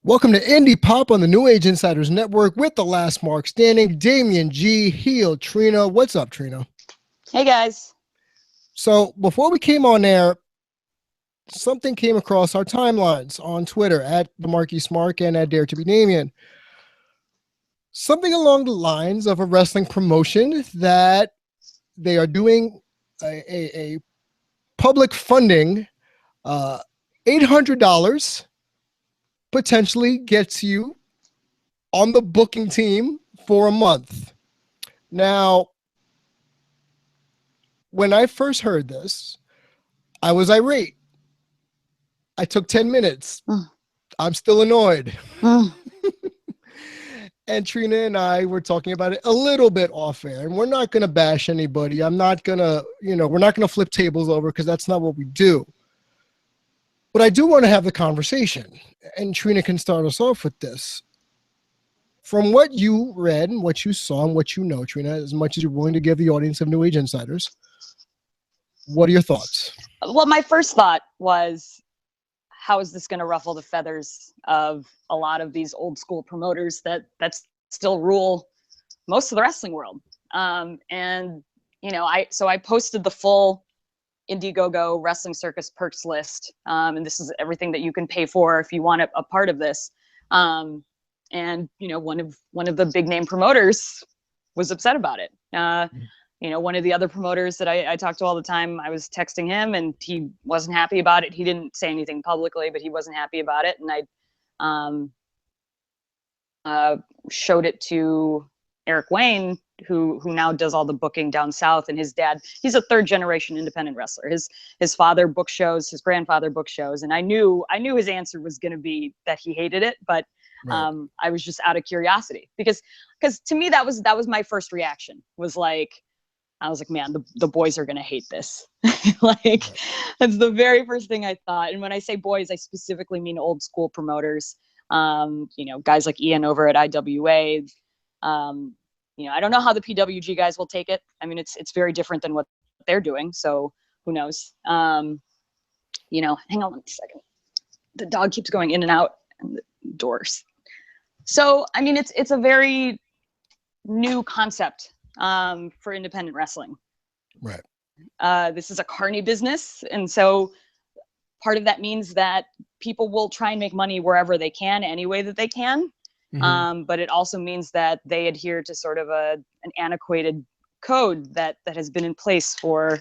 Welcome to Indie Pop on the New Age Insiders Network with the last mark standing, Damian G, Heel, Trina. What's up, Trina? Hey, guys. So before we came on air, something came across our timelines on Twitter at the Marky Smark and at Dare to be Damian. Something along the lines of a wrestling promotion that they are doing a public funding, $800 potentially gets you on the booking team for a month. Now, when I first heard this, I was irate. I took 10 minutes. I'm still annoyed. And Trina and I were talking about it a little bit off air, and we're not going to bash anybody. I'm not going to, we're not going to flip tables over because that's not what we do. But I do want to have the conversation, and Trina can start us off with this. From what you read and what you saw and what you know, Trina, as much as you're willing to give the audience of New Age Insiders, what are your thoughts? Well, my first thought was, how is this going to ruffle the feathers of a lot of these old school promoters that still rule most of the wrestling world? I posted the full Indiegogo Wrestling Circus perks list, and this is everything that you can pay for if you want a part of this. One of the big name promoters was upset about it. One of the other promoters that I talk to all the time, I was texting him and he wasn't happy about it. He didn't say anything publicly, but he wasn't happy about it. And I showed it to Eric Wayne, who now does all the booking down south, and his dad, he's a third generation independent wrestler. His father booked shows, his grandfather booked shows. And I knew his answer was going to be that he hated it, but right. I was just out of curiosity because to me, that was my first reaction I was like, man, the boys are going to hate this. Right. That's the very first thing I thought. And when I say boys, I specifically mean old school promoters, guys like Ian over at IWA. I don't know how the PWG guys will take it. I mean, it's very different than what they're doing. So who knows? Hang on 1 second. The dog keeps going in and out and the doors. So, I mean, it's a very new concept for independent wrestling. Right. This is a carny business. And so part of that means that people will try and make money wherever they can, any way that they can. Mm-hmm. But it also means that they adhere to sort of an antiquated code that has been in place for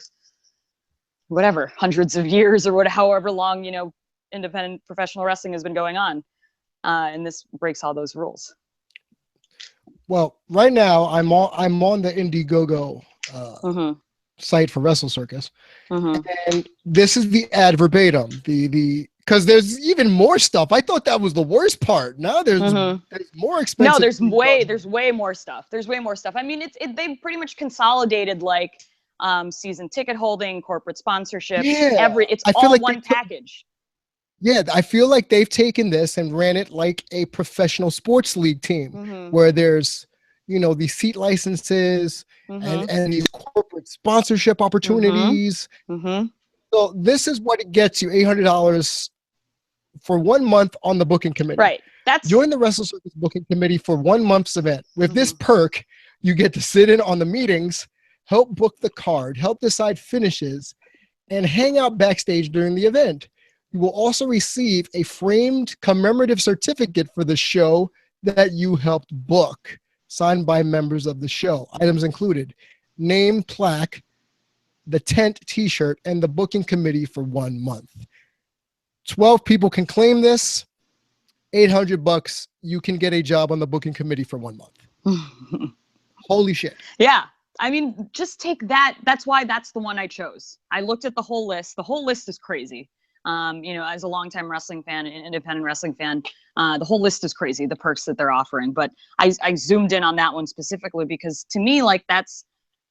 whatever, hundreds of years or however long, independent professional wrestling has been going on. And this breaks all those rules. Well, right now I'm on the Indiegogo site for Wrestle Circus, and this is the ad verbatim. Because there's even more stuff. I thought that was the worst part. Now there's more expensive. No, there's way more stuff. There's way more stuff. I mean, they've pretty much consolidated season ticket holding, corporate sponsorship. Yeah, it's all like one package. Yeah, I feel like they've taken this and ran it like a professional sports league team, where there's, these seat licenses and these corporate sponsorship opportunities. So this is what it gets you, $800 for 1 month on the booking committee. Right. Join the Wrestle Circus booking committee for 1 month's event. With this perk, you get to sit in on the meetings, help book the card, help decide finishes, and hang out backstage during the event. You will also receive a framed commemorative certificate for the show that you helped book, signed by members of the show. Items included: name plaque, the tent t-shirt, and the booking committee for 1 month. 12 people can claim this. $800, you can get a job on the booking committee for 1 month. Holy shit. Yeah. I mean, just take that. That's why that's the one I chose. I looked at the whole list. The whole list is crazy. As a longtime wrestling fan, independent wrestling fan, the whole list is crazy, the perks that they're offering. But I zoomed in on that one specifically because to me, that's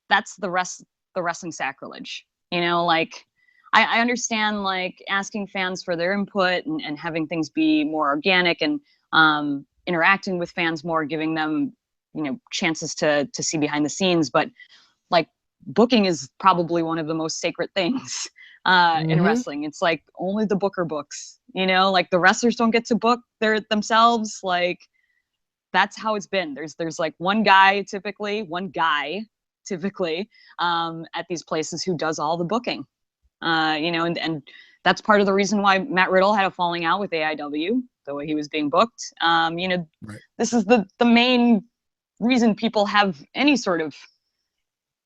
the wrestling sacrilege. I understand asking fans for their input and having things be more organic and interacting with fans more, giving them, chances to see behind the scenes. But booking is probably one of the most sacred things in wrestling. It's like only the booker books, you know, like the wrestlers don't get to book themselves. Like that's how it's been. There's like one guy typically at these places who does all the booking, you know, and that's part of the reason why Matt Riddle had a falling out with AIW, the way he was being booked. You know, this is the main reason people have any sort of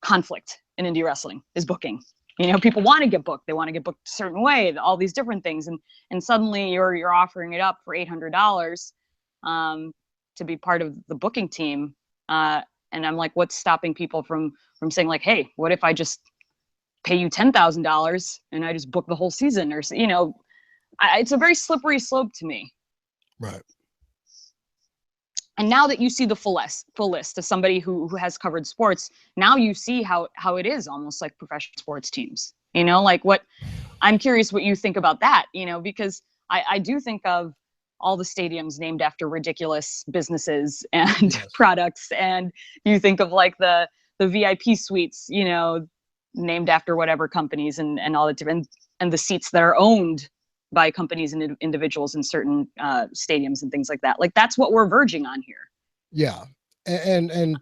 conflict in indie wrestling is booking. You know, people want to get booked. They want to get booked a certain way, all these different things. And suddenly you're offering it up for $800 to be part of the booking team. And I'm like, what's stopping people from saying like, hey, what if I just pay you $10,000 and I just book the whole season? Or, you know, it's a very slippery slope to me. Right. And now that you see the full list as somebody who has covered sports, now you see how it is almost like professional sports teams, you know, like I'm curious what you think about that, you know, because I do think of all the stadiums named after ridiculous businesses and products. And you think of like the VIP suites, you know, named after whatever companies and all the different, and the seats that are owned by companies and individuals in certain stadiums and things like that. Like that's what we're verging on here. Yeah. And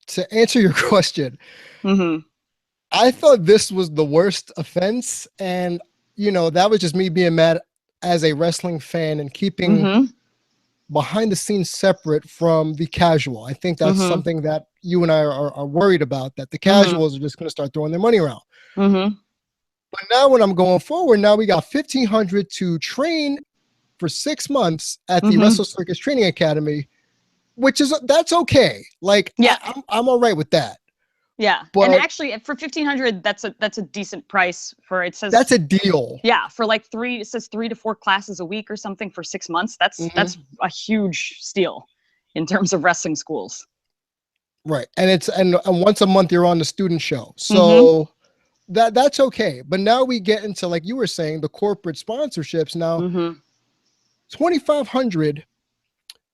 to answer your question, I thought this was the worst offense. And, you know, that was just me being mad as a wrestling fan and keeping behind the scenes separate from the casual. I think that's something that you and I are worried about, that the casuals are just going to start throwing their money around. But now when I'm going forward, now we got $1,500 to train for 6 months at the Wrestle Circus Training Academy, that's okay. Like, I'm all right with that. Yeah. But, and actually for $1,500, that's a decent price for, it says that's a deal. Yeah. For like it says 3 to 4 classes a week or something for 6 months. That's a huge steal in terms of wrestling schools. Right. And once a month you're on the student show. So that's okay. But now we get into, like you were saying, the corporate sponsorships. Now, $2,500.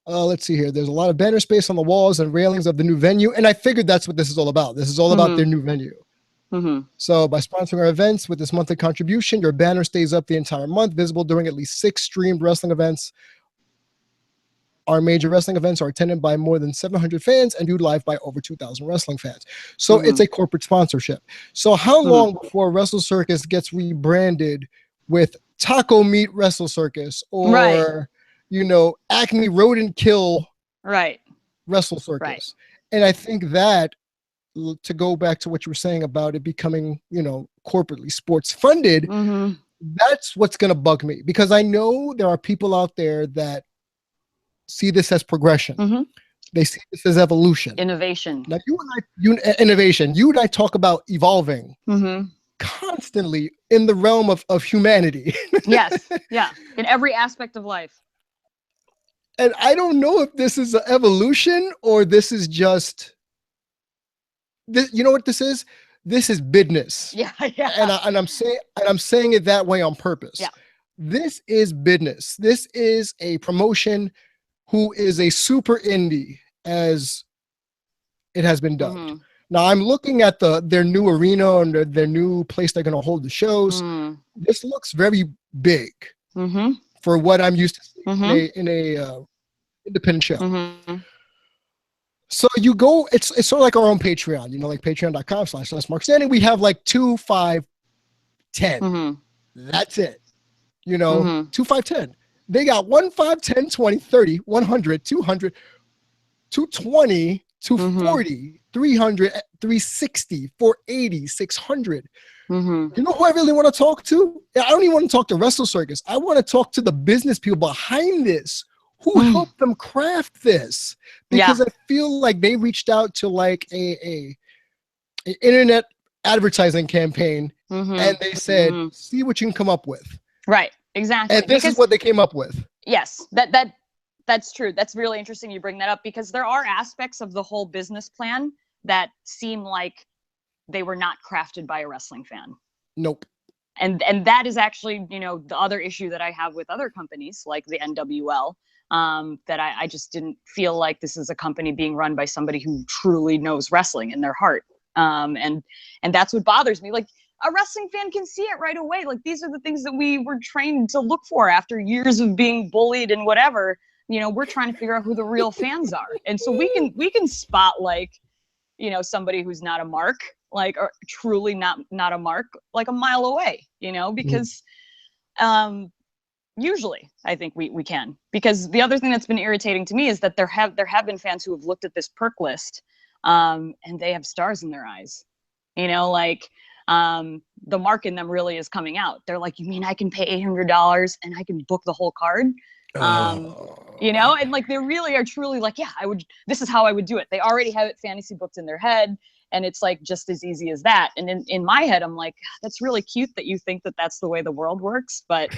Let's see here. There's a lot of banner space on the walls and railings of the new venue. And I figured that's what this is all about. This is all about their new venue. So by sponsoring our events with this monthly contribution, your banner stays up the entire month, visible during at least 6 streamed wrestling events. Our major wrestling events are attended by more than 700 fans and viewed live by over 2,000 wrestling fans. So it's a corporate sponsorship. So how long before Wrestle Circus gets rebranded with Taco Meat Wrestle Circus or, you know, Acme Rodent Kill Wrestle Circus? And I think that, to go back to what you were saying about it becoming, you know, corporately sports funded, that's what's going to bug me, because I know there are people out there that see this as progression. They see this as evolution, innovation. Now innovation. You and I talk about evolving constantly in the realm of humanity. Yes, yeah, in every aspect of life. And I don't know if this is an evolution or this is just this. You know what this is? This is business. Yeah. And I'm saying it that way on purpose. Yeah. This is business. This is a promotion who is a super indie, as it has been dubbed. Now I'm looking at their new arena and their new place they're going to hold the shows. This looks very big for what I'm used to seeing in a independent show. So you go, it's sort of like our own Patreon, you know, like patreon.com/LessMarkStanley. We have like 2, 5, 10. That's it. You know, 2, 5, 10. They got 1, 5, 10, 20, 30, 100, 200, 220, 240, 300, 360, 480, 600. You know who I really want to talk to? I don't even want to talk to Wrestle Circus. I want to talk to the business people behind this, who helped them craft this, because I feel like they reached out to like a internet advertising campaign and they said, see what you can come up with. Right. Exactly. And this is what they came up with. Yes, that's true. That's really interesting you bring that up, because there are aspects of the whole business plan that seem like they were not crafted by a wrestling fan. Nope. And that is actually, you know, the other issue that I have with other companies like the NWL, that I just didn't feel like this is a company being run by somebody who truly knows wrestling in their heart. And that's what bothers me. Like, a wrestling fan can see it right away. Like, these are the things that we were trained to look for after years of being bullied and whatever. You know, we're trying to figure out who the real fans are. And so we can spot, like, you know, somebody who's not a mark, like, or truly not a mark, like, a mile away, you know, because usually I think we can. Because the other thing that's been irritating to me is that there have been fans who have looked at this perk list and they have stars in their eyes. You know, like, the mark in them really is coming out. They're like, you mean I can pay $800 and I can book the whole card? You know, and like, they really are truly like, yeah, this is how I would do it. They already have it fantasy booked in their head, and it's like just as easy as that. And in my head, I'm like, that's really cute that you think that that's the way the world works. But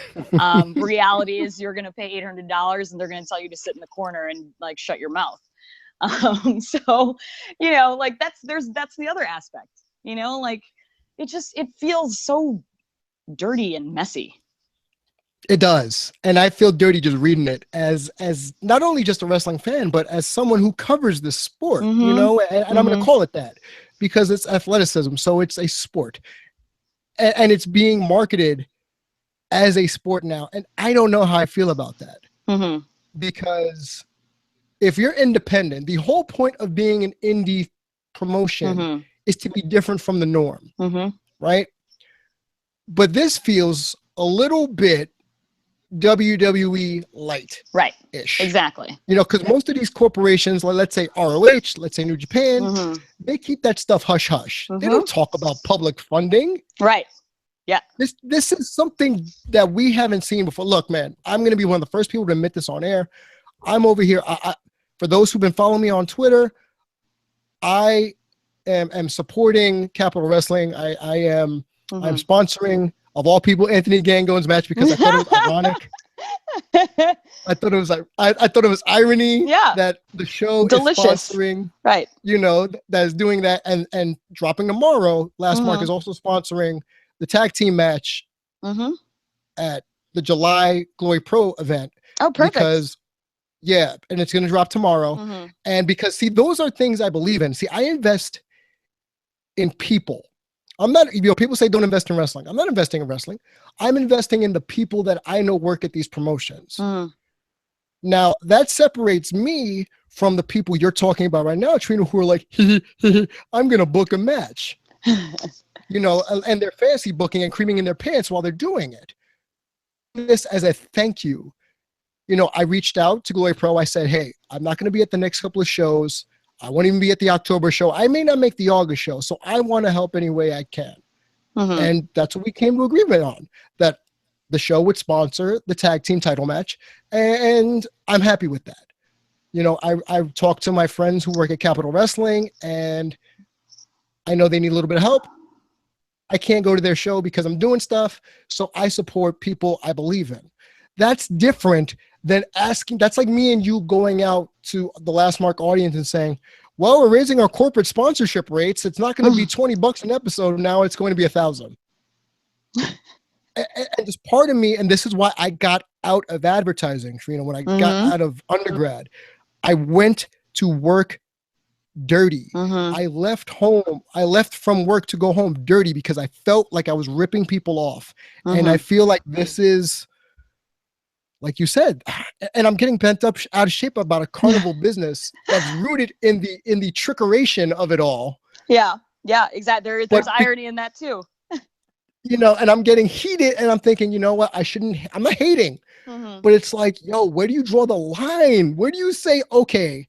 reality is, you're going to pay $800 and they're going to tell you to sit in the corner and, like, shut your mouth. So, you know, like, that's the other aspect, you know, like, it feels so dirty and messy. It does. And I feel dirty just reading it as not only just a wrestling fan, but as someone who covers this sport, you know, and I'm going to call it that because it's athleticism. So it's a sport, and it's being marketed as a sport now. And I don't know how I feel about that, because if you're independent, the whole point of being an indie promotion is to be different from the norm, right? But this feels a little bit WWE light, right? Ish. Exactly. You know, because most of these corporations, let's say ROH, let's say New Japan, they keep that stuff hush hush. They don't talk about public funding, right? Yeah. This is something that we haven't seen before. Look, man, I'm going to be one of the first people to admit this on air. I'm over here. For those who've been following me on Twitter, I am supporting Capital Wrestling. I'm sponsoring, of all people, Anthony Gangone's match, because I thought it was ironic. I thought it was irony that the show is sponsoring, right? You know, that is doing that, and dropping tomorrow. Last Mark is also sponsoring the tag team match at the July Glory Pro event. Oh, perfect. Because and it's going to drop tomorrow. And because, see, those are things I believe in. See, I invest in people. I'm not, you know, people say don't invest in wrestling. I'm not investing in wrestling. I'm investing in the people that I know work at these promotions. Now, that separates me from the people you're talking about right now, Trina, who are like, I'm going to book a match. You know, and they're fancy booking and creaming in their pants while they're doing it. This as a thank you. You know, I reached out to Glory Pro. I said, hey, I'm not going to be at the next couple of shows. I won't even be at the October show. I may not make the August show. So I want to help any way I can. And that's what we came to agreement on, that the show would sponsor the tag team title match. And I'm happy with that. You know, I've talked to my friends who work at Capital Wrestling, and I know they need a little bit of help. I can't go to their show because I'm doing stuff. So I support people I believe in. That's different than asking. That's like me and you going out to the Last Mark audience and saying, well, we're raising our corporate sponsorship rates. It's not going to be $20 an episode. Now it's going to be $1,000. And just part of me, and this is why I got out of advertising, Trina, when I got out of undergrad, I went to work dirty. I left home. I left from work to go home dirty because I felt like I was ripping people off. And I feel like this is, like you said, and I'm getting bent up out of shape about a carnival business that's rooted in the trickeration of it all. Yeah, exactly. There's irony in that too. You know, and I'm getting heated, and I'm thinking, you know what? I'm not hating, but it's like, yo, where do you draw the line? Where do you say, okay,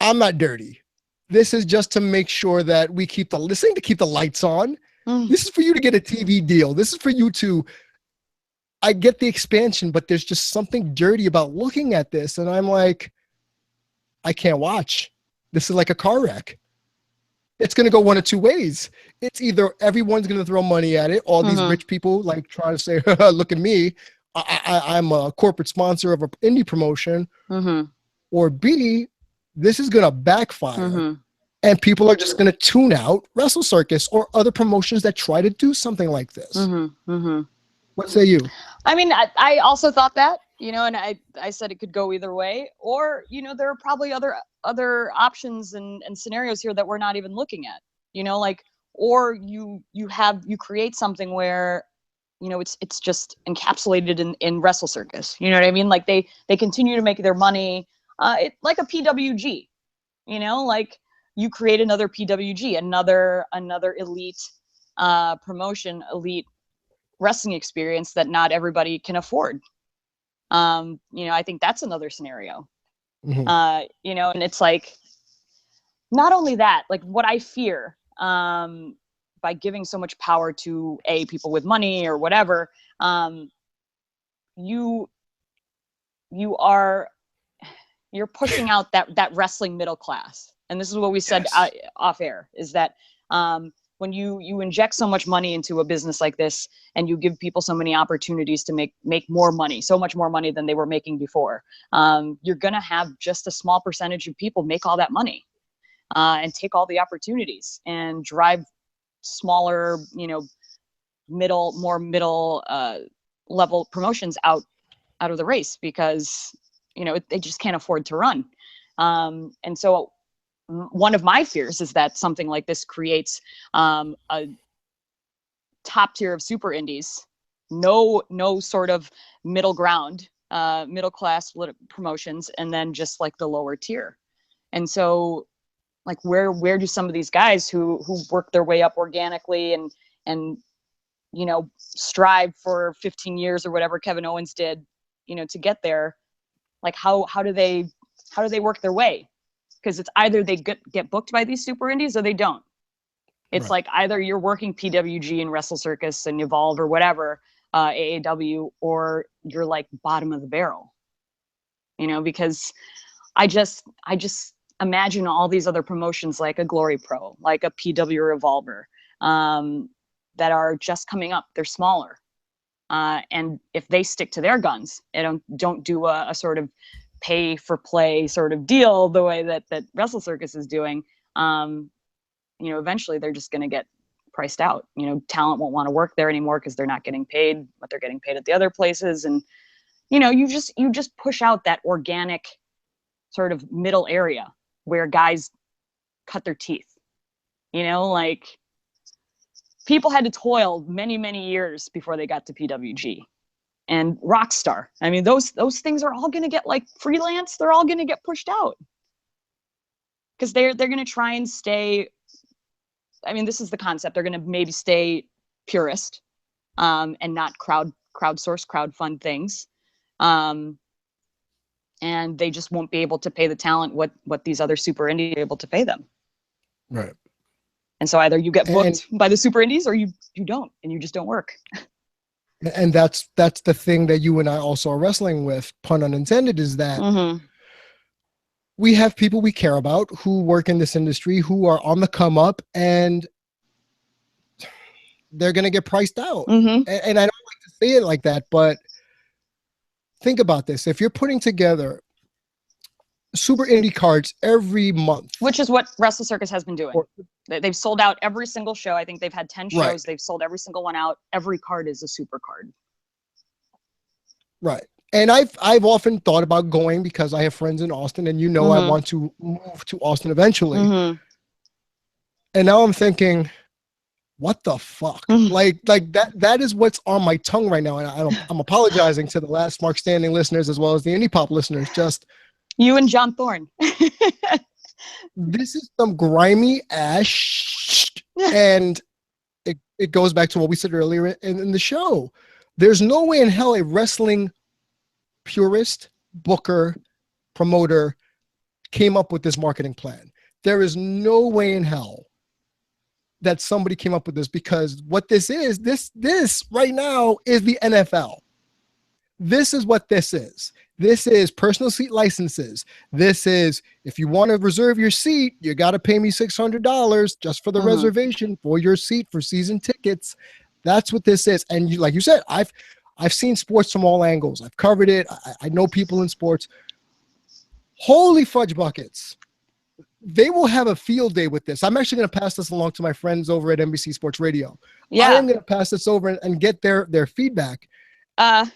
I'm not dirty. This is just to make sure that we keep to keep the lights on. This is for you to get a TV deal. This is for you to. I get the expansion, but there's just something dirty about looking at this. And I'm like, I can't watch. This is like a car wreck. It's going to go one of two ways. It's either everyone's going to throw money at it. All these rich people like trying to say, look at me. I'm a corporate sponsor of an indie promotion. Or B, this is going to backfire. And people are just going to tune out Wrestle Circus or other promotions that try to do something like this. What say you? I mean, I also thought that, you know, and I said it could go either way, or, you know, there are probably other options and scenarios here that we're not even looking at, you know, like, or you create something where, you know, it's just encapsulated in Wrestle Circus. You know what I mean? Like they continue to make their money, like a PWG, you know, like you create another PWG, another elite promotion, elite wrestling experience that not everybody can afford. You know, I think that's another scenario. Mm-hmm. You know, and it's like, not only that, like what I fear, by giving so much power to people with money or whatever, you're pushing out that wrestling middle class. And this is what we said off air, is that when you inject so much money into a business like this, and you give people so many opportunities to make more money, so much more money than they were making before, you're going to have just a small percentage of people make all that money, and take all the opportunities and drive smaller, you know, more middle level promotions out of the race, because, you know, they just can't afford to run. And so one of my fears is that something like this creates a top tier of super indies, no sort of middle ground, middle class promotions, and then just like the lower tier. And so, like, where do some of these guys who work their way up organically and you know, strive for 15 years or whatever Kevin Owens did, you know, to get there, like how do they work their way? Because it's either they get booked by these super indies or they don't. It's like either you're working PWG and Wrestle Circus and Evolve or whatever, AAW, or you're like bottom of the barrel, you know, because I just imagine all these other promotions like a Glory Pro, like a PW Revolver, that are just coming up. They're smaller. And if they stick to their guns and don't do a sort of pay for play sort of deal the way that Wrestle Circus is doing, you know, eventually they're just going to get priced out. You know, talent won't want to work there anymore because they're not getting paid what they're getting paid at the other places. And, you know, you just push out that organic sort of middle area where guys cut their teeth. You know, like, people had to toil many, many years before they got to PWG and Rockstar. I mean, those things are all going to get, like, freelance. They're all going to get pushed out because they're going to try and stay. I mean, this is the concept. They're going to maybe stay purist, and not crowdsource, crowdfund things. And they just won't be able to pay the talent what these other super indies are able to pay them. Right. And so either you get booked by the super indies or you don't, and you just don't work. And that's the thing that you and I also are wrestling with, pun unintended, is that we have people we care about who work in this industry, who are on the come up, and they're going to get priced out. And I don't like to say it like that, but think about this. If you're putting together super indie cards every month, which is what Wrestle Circus has been doing. They've sold out every single show. I think they've had 10 shows. Right. They've sold every single one out. Every card is a super card. Right. And I've often thought about going because I have friends in Austin, and, you know, I want to move to Austin eventually. And now I'm thinking, what the fuck? Like that is what's on my tongue right now. And I'm apologizing to the Last Mark Standing listeners as well as the Indie Pop listeners. Just you and John Thorne. This is some grimy ass, and it goes back to what we said earlier in the show. There's no way in hell a wrestling purist, booker, promoter came up with this marketing plan. There is no way in hell that somebody came up with this, because what this is, this right now is the NFL. This is what this is. This is personal seat licenses. This is, if you want to reserve your seat, you got to pay me $600 just for the reservation for your seat for season tickets. That's what this is. And like you said, I've seen sports from all angles. I've covered it. I know people in sports. Holy fudge buckets. They will have a field day with this. I'm actually going to pass this along to my friends over at NBC Sports Radio. Yeah. I am going to pass this over and get their feedback. And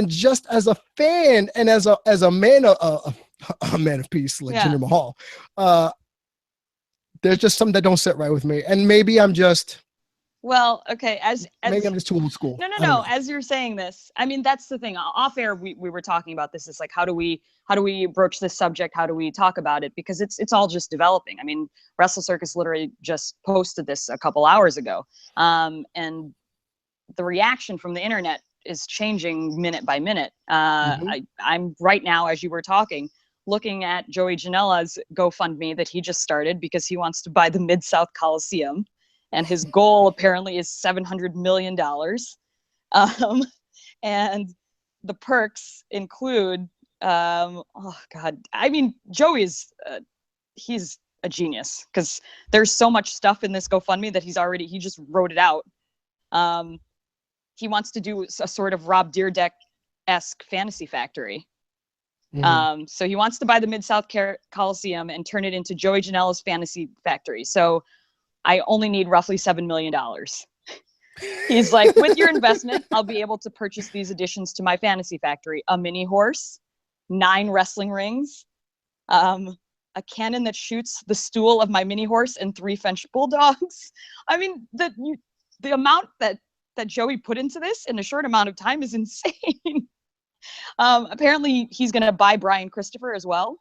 just as a fan and as a man of peace, like Jinder Mahal, There's just some that don't sit right with me, and maybe I'm just Well, okay. maybe I'm just too old school. No. As you're saying this, I mean, that's the thing. Off air, we were talking about this. It's like, how do we broach this subject? How do we talk about it? Because it's all just developing. I mean, Wrestle Circus literally just posted this a couple hours ago, and the reaction from the internet is changing minute by minute. I'm right now, as you were talking, looking at Joey Janela's GoFundMe that he just started because he wants to buy the Mid-South Coliseum. And his goal apparently is $700 million. And the perks include, oh God, I mean, Joey is, he's a genius because there's so much stuff in this GoFundMe that he just wrote it out. He wants to do a sort of Rob Dyrdek-esque fantasy factory. So he wants to buy the Mid-South Coliseum and turn it into Joey Janela's fantasy factory. So I only need roughly $7 million. He's like, with your investment, I'll be able to purchase these additions to my fantasy factory: a mini horse, 9 wrestling rings, a cannon that shoots the stool of my mini horse, and 3 French bulldogs. I mean, the amount that Joey put into this in a short amount of time is insane. Apparently, he's going to buy Brian Christopher as well,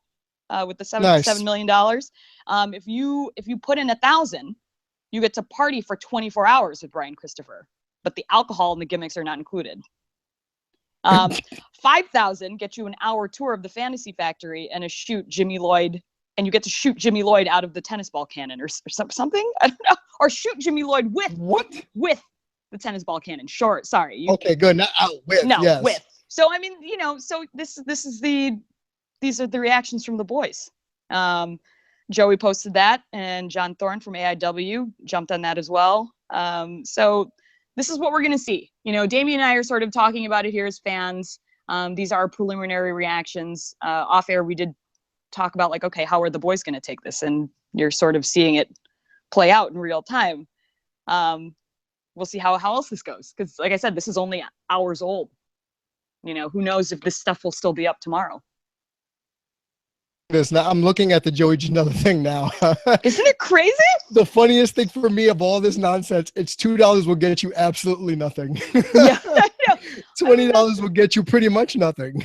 with the $7 million. If you put in 1,000, you get to party for 24 hours with Brian Christopher, but the alcohol and the gimmicks are not included. 5,000 gets you an hour tour of the fantasy factory and and you get to shoot Jimmy Lloyd out of the tennis ball cannon or something. I don't know, or shoot Jimmy Lloyd with the tennis ball cannon. Sure, sorry. Okay, good. Not out with. No, yes. with. So I mean, so these are the reactions from the boys. Joey posted that, and John Thorne from AIW jumped on that as well. So this is what we're going to see. Damian and I are sort of talking about it here as fans. These are preliminary reactions. Off air, we did talk about, like, okay, how are the boys going to take this? And you're sort of seeing it play out in real time. We'll see how else this goes. Because, like I said, this is only hours old. Who knows if this stuff will still be up tomorrow. Now I'm looking at the Joey Janela thing now. Isn't it crazy? The funniest thing for me of all this nonsense, it's $2 will get you absolutely nothing. Yeah, I know. $20 will get you pretty much nothing.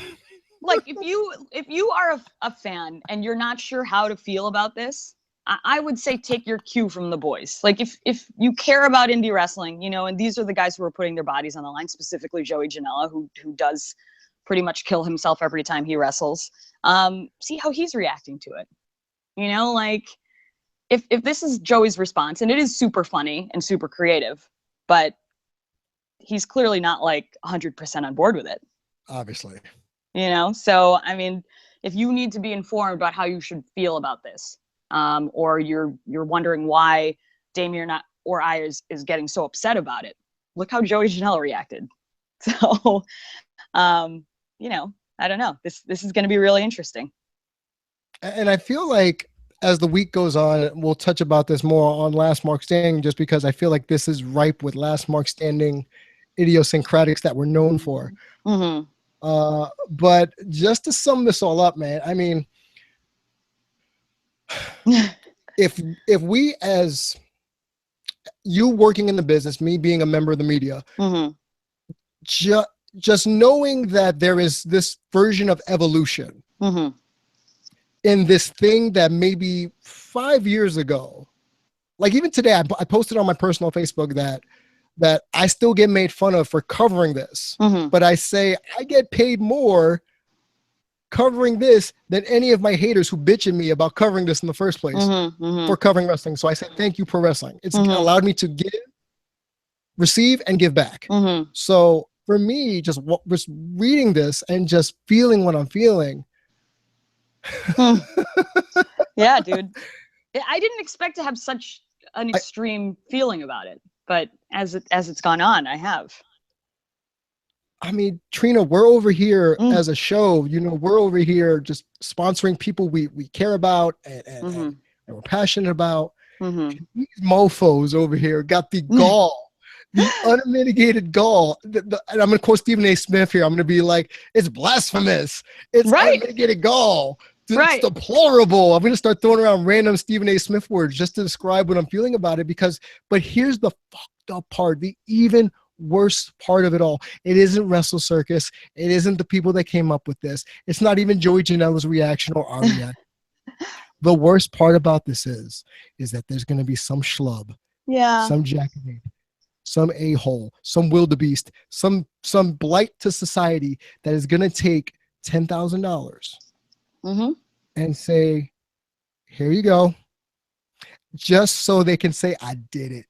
Like, if you are a fan and you're not sure how to feel about this, I would say take your cue from the boys. Like, if you care about indie wrestling, and these are the guys who are putting their bodies on the line, specifically Joey Janela, who does pretty much kill himself every time he wrestles. See how he's reacting to it. Like, if this is Joey's response, and it is super funny and super creative, but he's clearly not like 100% on board with it. Obviously. So I mean, if you need to be informed about how you should feel about this, or you're wondering why Damian or I is getting so upset about it, look how Joey Janela reacted. So, I don't know. This is going to be really interesting. And I feel like as the week goes on, we'll touch about this more on Last Mark Standing, just because I feel like this is ripe with Last Mark Standing idiosyncratics that we're known for. But just to sum this all up, man, I mean, if we, as you working in the business, me being a member of the media, just knowing that there is this version of evolution in this thing that maybe 5 years ago, like even today, I posted on my personal Facebook that I still get made fun of for covering this, but I say I get paid more covering this than any of my haters who bitch at me about covering this in the first place for covering wrestling. So I say thank you, pro wrestling. It's allowed me to give, receive, and give back. So for me, just reading this and just feeling what I'm feeling. Yeah, dude. I didn't expect to have such an extreme feeling about it, but as it's gone on, I have. I mean, Trina, we're over here as a show, we're over here just sponsoring people we care about and we're passionate about. These mofos over here got the gall, the unmitigated gall. And I'm going to quote Stephen A. Smith here. I'm going to be like, it's blasphemous. It's unmitigated gall It's Right. deplorable. I'm going to start throwing around random Stephen A. Smith words just to describe what I'm feeling about it but here's the fucked up part, the even worst part of it all. It isn't Wrestle Circus. It isn't the people that came up with this. It's not even Joey Janela's reaction or our reaction. The worst part about this is that there's going to be some schlub, some jackanapes, some a-hole, some wildebeest, some blight to society that is going to take $10,000 and say, here you go, just so they can say, I did it.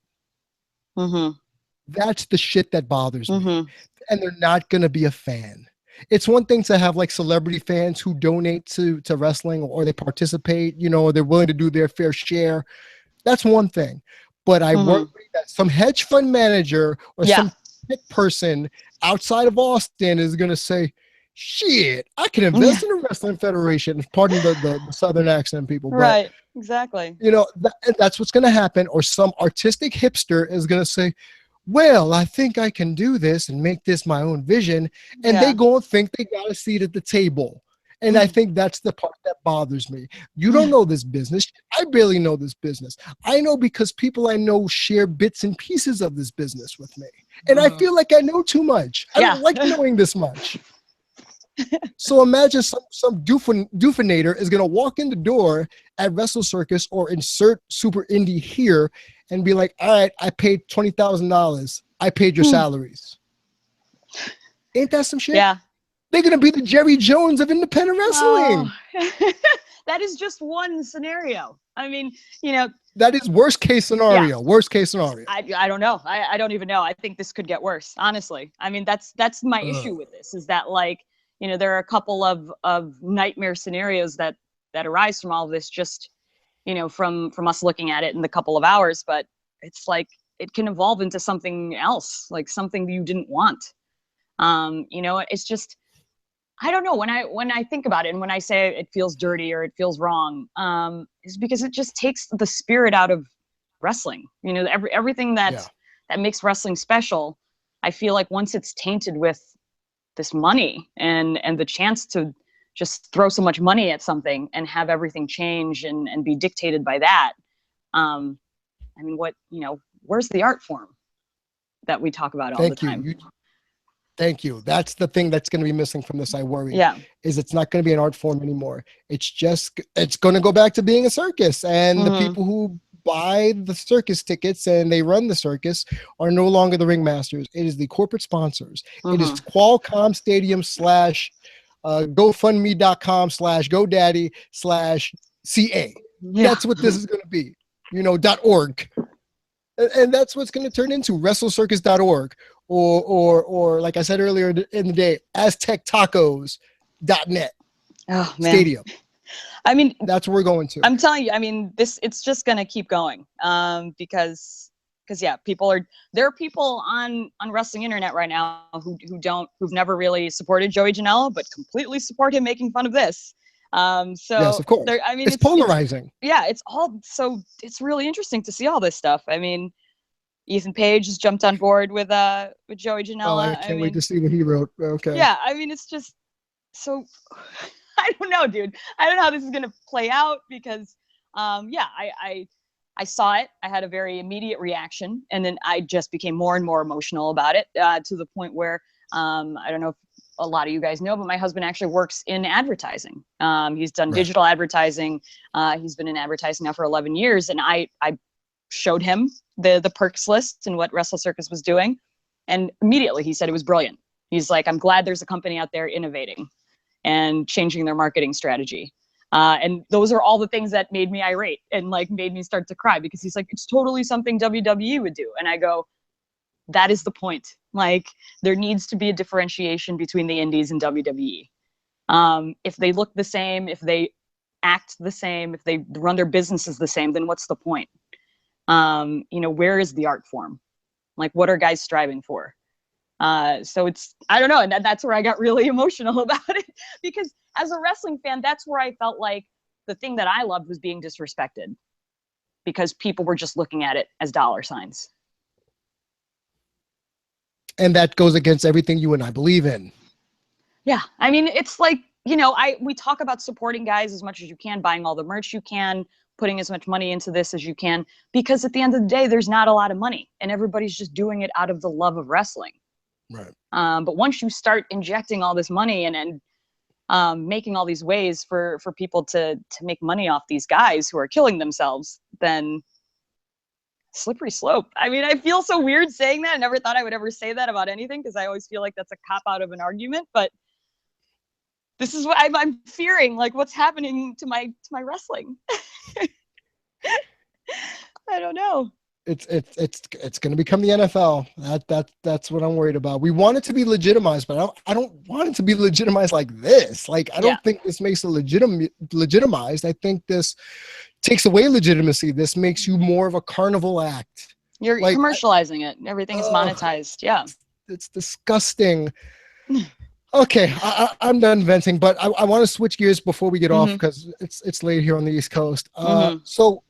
That's the shit that bothers me. And they're not going to be a fan. It's one thing to have like celebrity fans who donate to wrestling, or they participate, or they're willing to do their fair share. That's one thing. But I worry that some hedge fund manager or some person outside of Austin is going to say, shit, I can invest in a wrestling federation. Pardon the Southern accent, people. But, right, exactly. That's what's going to happen. Or some artistic hipster is going to say, well, I think I can do this and make this my own vision. And they go and think they got a seat at the table. And I think that's the part that bothers me. You don't know this business. I barely know this business. I know because people I know share bits and pieces of this business with me. And I feel like I know too much. I don't like knowing this much. So imagine some doofinator is going to walk in the door at Wrestle Circus or insert super indie here and be like, all right, I paid $20,000. I paid your salaries. Ain't that some shit? Yeah. They're going to be the Jerry Jones of independent wrestling. Oh. That is just one scenario. I mean, that is worst case scenario. Worst case scenario. I don't know. I don't even know. I think this could get worse, honestly. I mean, that's my issue with this, is that there are a couple of nightmare scenarios that arise from all of this, just, from us looking at it in the couple of hours, but it's like, it can evolve into something else, like something you didn't want. It's just, I don't know, when I think about it and when I say it feels dirty or it feels wrong, is because it just takes the spirit out of wrestling. Everything that makes wrestling special. I feel like once it's tainted with this money and the chance to just throw so much money at something and have everything change and be dictated by that. I mean, where's the art form that we talk about all the time? Thank you. That's the thing that's going to be missing from this, I worry. Is it's not going to be an art form anymore. It's going to go back to being a circus. And the people who buy the circus tickets and they run the circus are no longer the ringmasters. It is the corporate sponsors. It is Qualcomm Stadium / GoFundMe.com/GoDaddy/CA. That's what this is going to be, .org. And that's what's going to turn into WrestleCircus.org or like I said earlier in the day, AztecTacos.net. Oh, man. Stadium. I mean, that's where we're going to. I'm telling you, I mean, it's just going to keep going because there are people on wrestling internet right now who've never really supported Joey Janela, but completely support him making fun of this. Yes, of course. I mean, it's polarizing. It's really interesting to see all this stuff. I mean, Ethan Page has jumped on board with Joey Janela. I can't wait to see what he wrote. Okay. Yeah, I mean, it's just so. I don't know, dude. I don't know how this is gonna play out because, I saw it. I had a very immediate reaction, and then I just became more and more emotional about it to the point where I don't know if a lot of you guys know, but my husband actually works in advertising. He's done digital advertising. He's been in advertising now for 11 years, and I showed him the perks list and what Wrestle Circus was doing, and immediately he said it was brilliant. He's like, I'm glad there's a company out there innovating and changing their marketing strategy. And those are all the things that made me irate and made me start to cry, because he's like, it's totally something WWE would do. And I go, that is the point. There needs to be a differentiation between the indies and WWE. If they look the same, if they act the same, if they run their businesses the same, then what's the point? Where is the art form? What are guys striving for? So I don't know. And that's where I got really emotional about it, because as a wrestling fan, that's where I felt like the thing that I loved was being disrespected, because people were just looking at it as dollar signs. And that goes against everything you and I believe in. Yeah. I mean, it's like we talk about supporting guys as much as you can, buying all the merch you can, putting as much money into this as you can, because at the end of the day, there's not a lot of money and everybody's just doing it out of the love of wrestling. Right. But once you start injecting all this money and making all these ways for people to make money off these guys who are killing themselves, then slippery slope. I mean, I feel so weird saying that. I never thought I would ever say that about anything because I always feel like that's a cop out of an argument, but this is what I'm fearing, like what's happening to my wrestling. I don't know. It's going to become the NFL. That's what I'm worried about. We want it to be legitimized, but I don't want it to be legitimized like this. Like, I don't think this makes it legitimized. I think this takes away legitimacy. This makes you more of a carnival act. You're like, commercializing it. Everything is monetized. Yeah. It's disgusting. Okay, I'm done venting, but I want to switch gears before we get off because it's late here on the East Coast. So,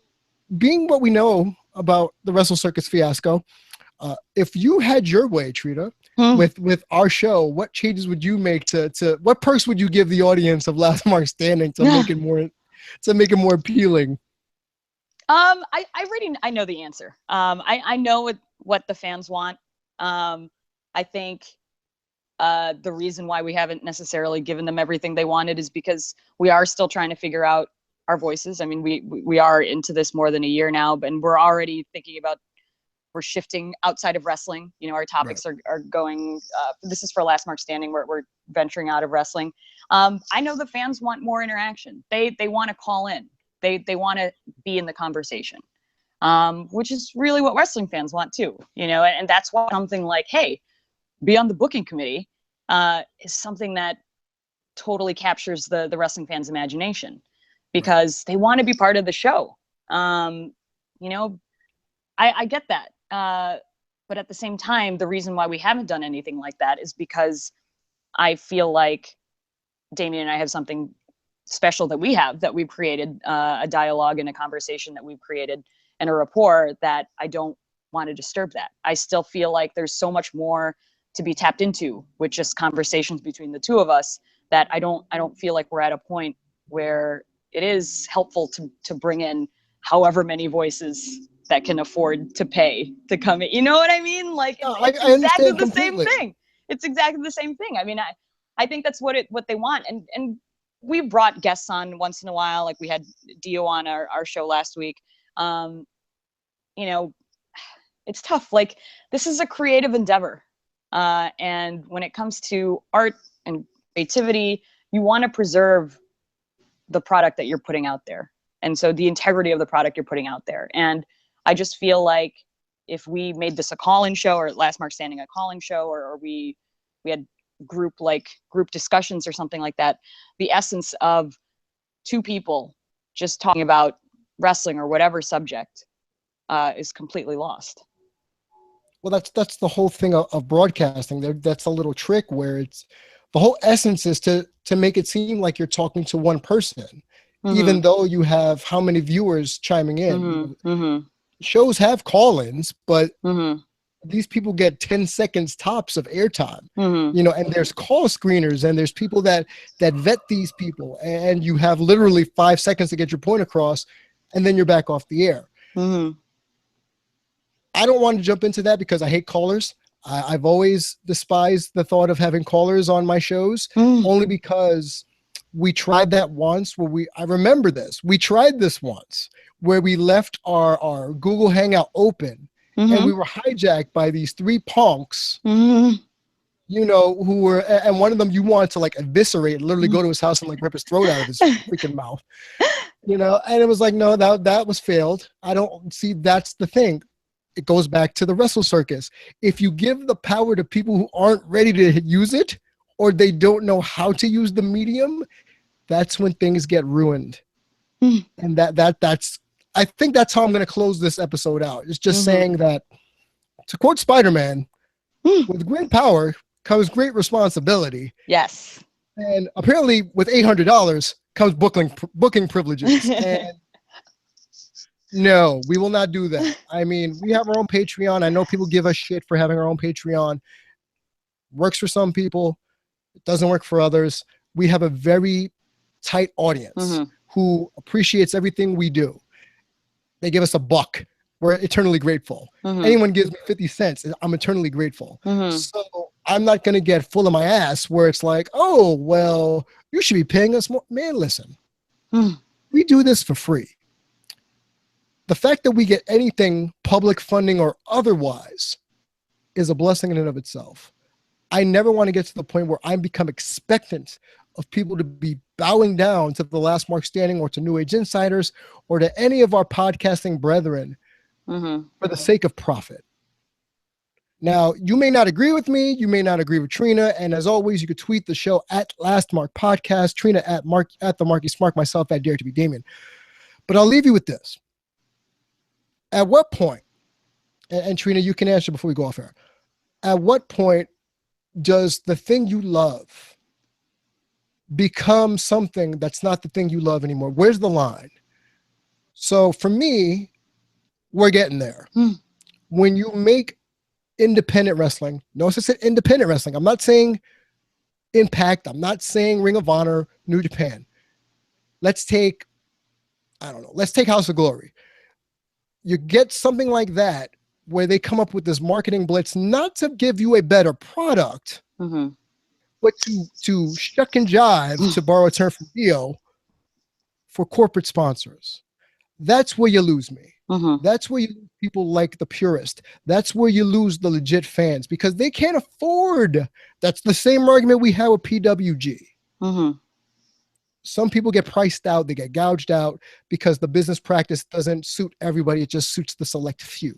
being what we know about the Wrestle Circus fiasco, if you had your way, Trita, with our show, what changes would you make to what perks would you give the audience of Last Mark Standing to make it more appealing? I know the answer. I know what the fans want. I think the reason why we haven't necessarily given them everything they wanted is because we are still trying to figure out our voices. I mean, we are into this more than a year now, and we're already thinking about, we're shifting outside of wrestling. Our topics are going, this is for Last Mark Standing, we're venturing out of wrestling. I know the fans want more interaction. They want to call in. They want to be in the conversation, which is really what wrestling fans want too, and that's why something like, hey, be on the booking committee is something that totally captures the wrestling fans' imagination, because they want to be part of the show. I get that. But at the same time, the reason why we haven't done anything like that is because I feel like Damian and I have something special that we've created, a dialogue and a conversation that we've created and a rapport that I don't want to disturb that. I still feel like there's so much more to be tapped into with just conversations between the two of us, that I don't feel like we're at a point where it is helpful to bring in however many voices that can afford to pay to come in. You know what I mean? Like, it's exactly the same thing. It's exactly the same thing. I mean, I think that's what they want. And we've brought guests on once in a while. Like we had Dio on our show last week. It's tough. Like, this is a creative endeavor. And when it comes to art and creativity, you want to preserve the product that you're putting out there. And so the integrity of the product you're putting out there. And I just feel like if we made this a call-in show, or Last Mark Standing a call-in show, or we had group discussions or something like that, the essence of two people just talking about wrestling or whatever subject is completely lost. Well, that's the whole thing of broadcasting. That's a little trick where it's the whole essence is to make it seem like you're talking to one person, even though you have how many viewers chiming in. Shows have call-ins, but these people get 10 seconds tops of airtime, and there's call screeners and there's people that vet these people, and you have literally 5 seconds to get your point across, and then you're back off the air. I don't want to jump into that because I hate callers. I've always despised the thought of having callers on my shows, only because we tried that once I remember this. We tried this once where we left our Google Hangout open and we were hijacked by these three punks, who were, and one of them you wanted to eviscerate, literally go to his house and rip his throat out of his freaking mouth, and it was like, no, that was failed. I don't see, that's the thing. It goes back to the Wrestle Circus. If you give the power to people who aren't ready to use it, or they don't know how to use the medium, that's when things get ruined. And that's, I think that's how I'm going to close this episode out. It's just saying that, to quote Spider-Man, with great power comes great responsibility. Yes. And apparently with $800 comes booking privileges. And no, we will not do that. I mean, we have our own Patreon. I know people give us shit for having our own Patreon. Works for some people. It doesn't work for others. we have a very tight audience who appreciates everything we do. They give us $1. We're eternally grateful. Anyone gives me 50 cents, I'm eternally grateful. So I'm not going to get full of my ass where it's like, oh, well, you should be paying us more. Man, listen, we do this for free. The fact that we get anything, public funding or otherwise, is a blessing in and of itself. I never want to get to the point where I become expectant of people to be bowing down to the Last Mark Standing or to New Age Insiders or to any of our podcasting brethren for the sake of profit. Now, you may not agree with me. You may not agree with Trina. And as always, you could tweet the show at Last Mark Podcast, Trina at the Marky Smart, myself at Dare to be Damian. But I'll leave you with this. At what point, and Trina, you can answer before we go off air. At what point does the thing you love become something that's not the thing you love anymore? Where's the line? So for me, we're getting there. When you make independent wrestling, notice I said independent wrestling. I'm not saying Impact. I'm not saying Ring of Honor, New Japan. Let's take House of Glory. You get something like that where they come up with this marketing blitz, not to give you a better product, but to shuck and jive, to borrow a term from Dio, for corporate sponsors. That's where you lose me. That's where you lose people like the purist. That's where you lose the legit fans because they can't afford. That's the same argument we had with PWG. Some people get priced out, they get gouged out because the business practice doesn't suit everybody. It just suits the select few.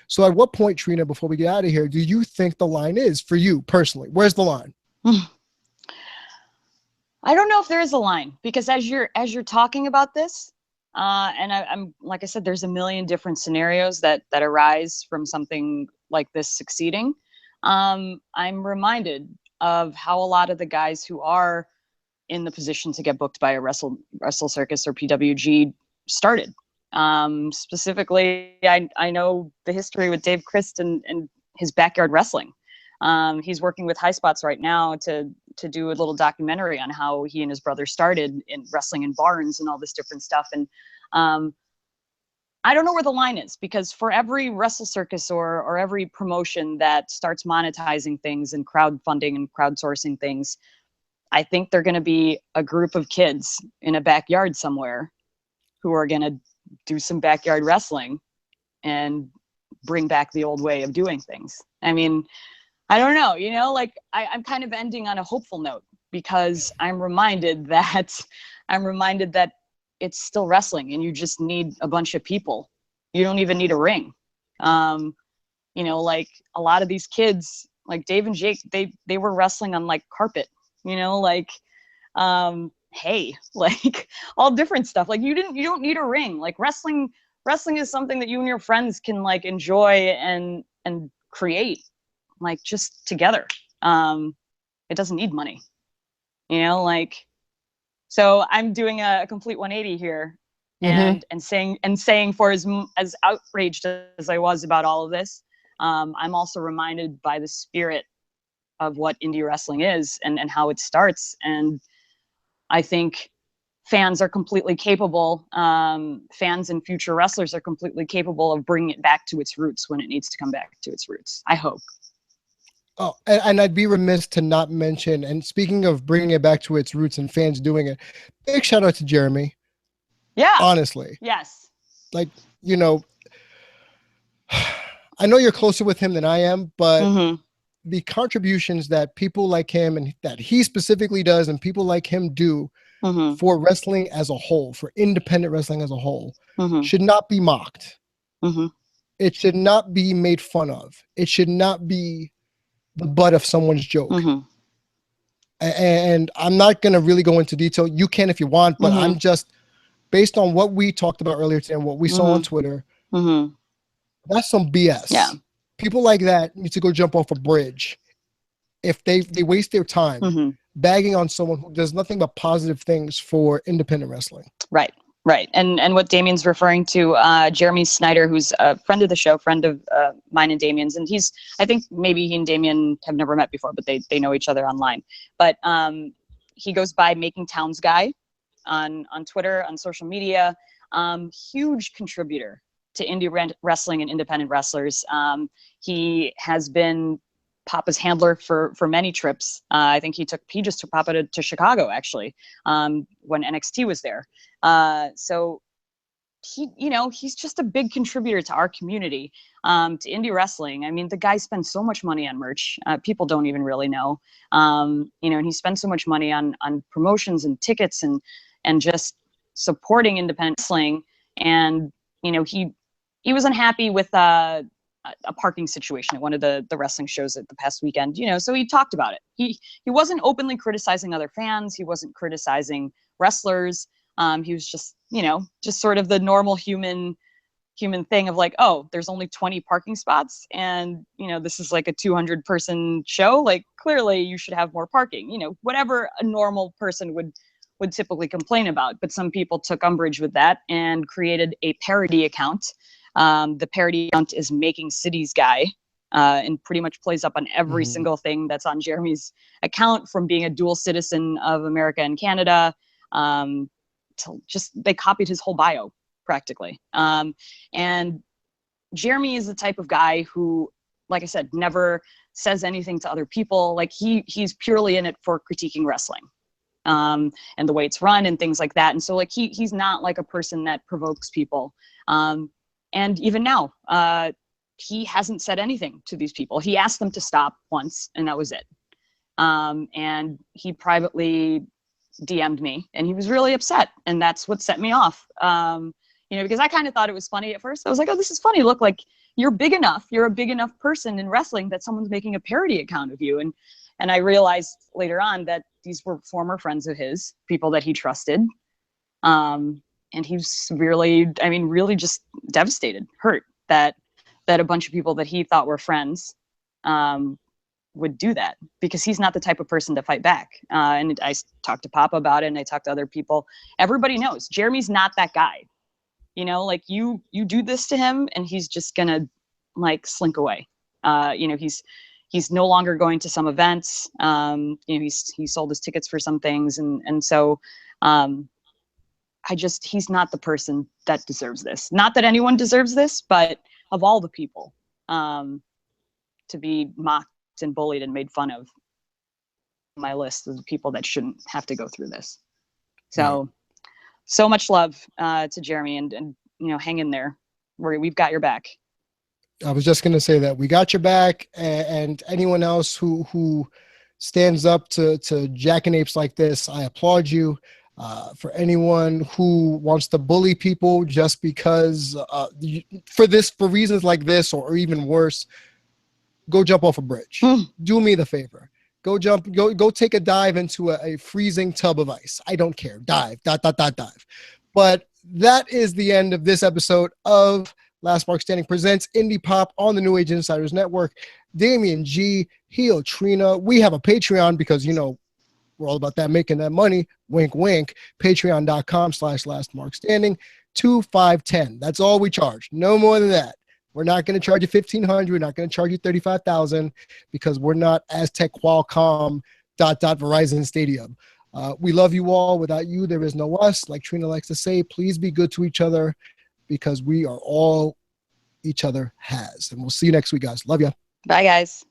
So at what point, Trina, before we get out of here, do you think the line is for you personally? Where's the line? I don't know if there is a line because as you're talking about this, and I'm like I said, there's a million different scenarios that arise from something like this succeeding. I'm reminded of how a lot of the guys who are in the position to get booked by a Wrestle Circus or PWG started. Specifically, I know the history with Dave Christ and his backyard wrestling. He's working with High Spots right now to do a little documentary on how he and his brother started in wrestling in barns and all this different stuff. And I don't know where the line is because for every Wrestle Circus or every promotion that starts monetizing things and crowdfunding and crowdsourcing things, I think they're going to be a group of kids in a backyard somewhere who are going to do some backyard wrestling and bring back the old way of doing things. I mean, I don't know, like I'm kind of ending on a hopeful note because I'm reminded that it's still wrestling and you just need a bunch of people. You don't even need a ring. Like a lot of these kids, like Dave and Jake, they were wrestling on like carpet, hay, like all different stuff. Like you don't need a ring. Like wrestling is something that you and your friends can like enjoy and create like just together. It doesn't need money, so I'm doing a complete 180 here and saying for as outraged as I was about all of this, I'm also reminded by the spirit of what indie wrestling is and how it starts. And I think fans are completely capable, fans and future wrestlers are completely capable of bringing it back to its roots when it needs to come back to its roots. I hope. Oh, and I'd be remiss to not mention, and speaking of bringing it back to its roots and fans doing it, big shout out to Jeremy. Yeah. Honestly. Yes. Like, I know you're closer with him than I am, but the contributions that people like him and that he specifically does and people like him do for wrestling as a whole, for independent wrestling as a whole, should not be mocked. It should not be made fun of. It should not be the butt of someone's joke. And I'm not going to really go into detail. You can if you want, but I'm just, based on what we talked about earlier today and what we saw on Twitter, that's some BS. Yeah. People like that need to go jump off a bridge if they waste their time bagging on someone who does nothing but positive things for independent wrestling. Right. And what Damian's referring to, Jeremy Snyder, who's a friend of the show, friend of mine and Damian's, and I think maybe he and Damian have never met before, but they know each other online. But he goes by Making Towns Guy on Twitter, on social media. Huge contributor to indie wrestling and independent wrestlers. He has been Papa's handler for many trips. I think he just took Papa to Chicago, actually, when NXT was there. So he's just a big contributor to our community, to indie wrestling. I mean, the guy spends so much money on merch. People don't even really know, and he spends so much money on promotions and tickets and just supporting independent wrestling. And, he was unhappy with a parking situation at one of the wrestling shows at the past weekend, so he talked about it. He wasn't openly criticizing other fans. He wasn't criticizing wrestlers. He was just, just sort of the normal human thing of like, oh, there's only 20 parking spots and, this is like a 200 person show. Like, clearly you should have more parking, whatever a normal person would typically complain about. But some people took umbrage with that and created a parody account. The parody account is Making Cities Guy, and pretty much plays up on every single thing that's on Jeremy's account, from being a dual citizen of America and Canada, they copied his whole bio practically. And Jeremy is the type of guy who, like I said, never says anything to other people. Like he's purely in it for critiquing wrestling, and the way it's run and things like that. And so like he's not like a person that provokes people. And even now, he hasn't said anything to these people. He asked them to stop once, and that was it. And he privately DM'd me, and he was really upset, and that's what set me off. Because I kind of thought it was funny at first. I was like, oh, this is funny. Look, like, you're big enough. You're a big enough person in wrestling that someone's making a parody account of you. And I realized later on that these were former friends of his, people that he trusted. And he was really just devastated, hurt that a bunch of people that he thought were friends would do that, because he's not the type of person to fight back. And I talked to Papa about it, and I talked to other people. Everybody knows Jeremy's not that guy. Like you do this to him and he's just gonna like slink away. He's no longer going to some events. He sold his tickets for some things, and so he's not the person that deserves this. Not that anyone deserves this, but of all the people, to be mocked and bullied and made fun of, my list of the people that shouldn't have to go through this. So, so much love to Jeremy, and hang in there. We've got your back. I was just going to say that we got your back, and anyone else who stands up to jackanapes like this, I applaud you. For anyone who wants to bully people just because for reasons like this or even worse, go jump off a bridge. Do me the favor. Go take a dive into a freezing tub of ice. I don't care. Dive. Dive. But that is the end of this episode of Last Mark Standing presents Indie Pop on the New Age Insiders Network. Damian G, Heel Trina. We have a Patreon because, we're all about that, making that money. Wink, wink. Patreon.com/lastmarkstanding. $2,510. That's all we charge. No more than that. We're not going to charge you $1,500. We're not going to charge you $35,000 because we're not Aztec Qualcomm ... Verizon Stadium. We love you all. Without you, there is no us. Like Trina likes to say, please be good to each other because we are all each other has. And we'll see you next week, guys. Love ya. Bye, guys.